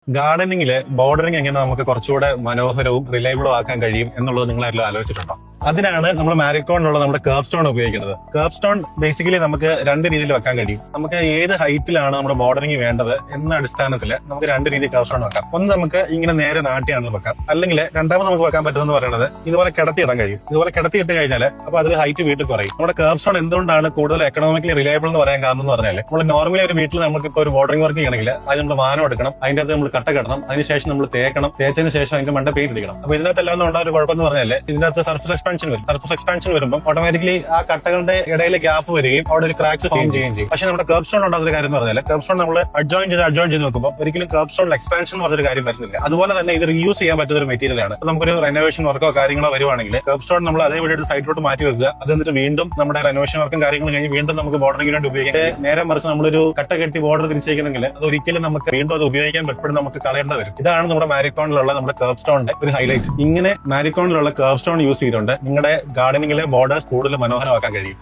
ഗാർഡനിങ്ങില് bordering എങ്ങനെ നമുക്ക് കുറച്ചുകൂടെ മനോഹരവും റിലയബിളും ആക്കാൻ കഴിയും എന്നുള്ളത് നിങ്ങളാരെങ്കിലും ആലോചിച്ചിട്ടുണ്ടോ? അതിനാണ് നമ്മൾ മാരിക്കോണിലുള്ള നമ്മുടെ കർവ് സ്റ്റോൺ ഉപയോഗിക്കുന്നത്. കർവ് സ്റ്റോൺ ബേസിക്കലി നമുക്ക് രണ്ട് രീതിയിൽ വെക്കാൻ കഴിയും. നമുക്ക് ഏത് ഹൈറ്റിലാണ് നമ്മുടെ ബോർഡറിങ് വേണ്ടത് എന്ന അടിസ്ഥാനത്തിൽ നമുക്ക് രണ്ട് രീതിയിൽ കർവ് സ്റ്റോൺ വെക്കാം. ഒന്ന് നമുക്ക് ഇങ്ങനെ നേരെ നാട്ടിയാണെന്ന് വെക്കാം, അല്ലെങ്കിൽ രണ്ടാമത് നമുക്ക് വെക്കാൻ പറ്റുമെന്ന് പറയുന്നത് ഇതുപോലെ കിടത്തിയിടാൻ കഴിയും. ഇതുപോലെ കിടത്തിയിട്ട് കഴിഞ്ഞാൽ അപ്പൊ അതിൽ ഹൈറ്റ് വീട്ടിൽ കുറയും. നമ്മുടെ കർവ് സ്റ്റോൺ എന്തുകൊണ്ടാണ് കൂടുതൽ എക്കണോമിക്കലി റിലയബിൾ എന്ന് പറയാൻ കാരണം എന്ന് പറഞ്ഞാൽ നമ്മൾ നോർമലി ഒരു വീട്ടിൽ നമുക്ക് ഇപ്പോൾ ഒരു ബോർഡറിംഗ് വർക്ക് ചെയ്യണമെങ്കിൽ അത് നമ്മൾ വാനം എടുക്കണം, അതിന്റെ അകത്ത് നമ്മൾ കട്ട കെട്ടണം, അതിനുശേഷം നമ്മൾ തേക്കണം, തേച്ചതിന് ശേഷം അതിന്റെ മണ്ട പെയിന്റ് അടിക്കണം. അപ്പൊ ഇതിനകത്തെല്ലാം ഉണ്ടായ ഒരു കുഴപ്പം എന്ന് പറഞ്ഞാൽ ഇതിനകത്ത് സർഫസ് എക്സ്പാൻഷൻ വരും. സർഫസ് എക്സ്പാൻഷൻ വരുമ്പോൾ ഓട്ടോമാറ്റിക്കലി ആ കട്ടകളുടെ ഇടയിൽ ഗ്യാപ്പ് വരികയും അവിടെ ഒരു ക്രാക്സ് ഫോം ചെയ്യുകയും ചെയ്യും. പക്ഷെ നമ്മുടെ കർവ് സ്റ്റോൺ ഉണ്ടാകുന്ന ഒരു കാര്യം എന്ന് പറഞ്ഞാൽ കർവ് സ്റ്റോൺ നമ്മൾ അഡ്ജോയിൻ ചെയ്ത് വെക്കുമ്പോൾ ഒരിക്കലും കർവ് സ്റ്റോൺ എക്സ്പാൻഷൻ എന്ന് പറഞ്ഞൊരു കാര്യം വരുന്നില്ല. അതുപോലെ തന്നെ ഇത് റീയൂസ് ചെയ്യാൻ പറ്റുന്ന ഒരു മെറ്റീരിയൽ ആണ്. നമുക്കൊരു റെനോവേഷൻ വർക്കോ കാര്യങ്ങളോ വരുവാണെങ്കിൽ കർവ് സ്റ്റോൺ നമ്മൾ അതേപടി ഒരു സൈഡിലോട്ട് മാറ്റി വെക്കുക. അത് എന്നിട്ട് വീണ്ടും നമ്മുടെ റെനോവേഷൻ വർക്കും കാര്യങ്ങളും കഴിഞ്ഞ് വീണ്ടും നമുക്ക് ബോർഡറിംഗിന് വേണ്ടി ഉപയോഗിക്കാം. നേരെ മറിച്ച് നമ്മളൊരു കട്ട കെട്ടി ബോർഡർ തിരിച്ചേക്കുന്നെങ്കിൽ അത് ഒരിക്കലും നമുക്ക് വീണ്ടും അത് ഉപയോഗിക്കാൻ പറ്റുമ്പോൾ നമുക്ക് കളയേണ്ട വരും. ഇതാണ് നമ്മുടെ മാരിക്കോണിലുള്ള നമ്മുടെ കർവ് സ്റ്റോണിന്റെ ഒരു ഹൈലൈറ്റ്. ഇങ്ങനെ മാരിക്കോണിലുള്ള കർവ് സ്റ്റോൺ യൂസ് ചെയ്തുകൊണ്ട് നിങ്ങളുടെ ഗാർഡനിങ്ങിലെ ബോർഡേഴ്സ് കൂടുതൽ മനോഹരമാക്കാൻ കഴിയും.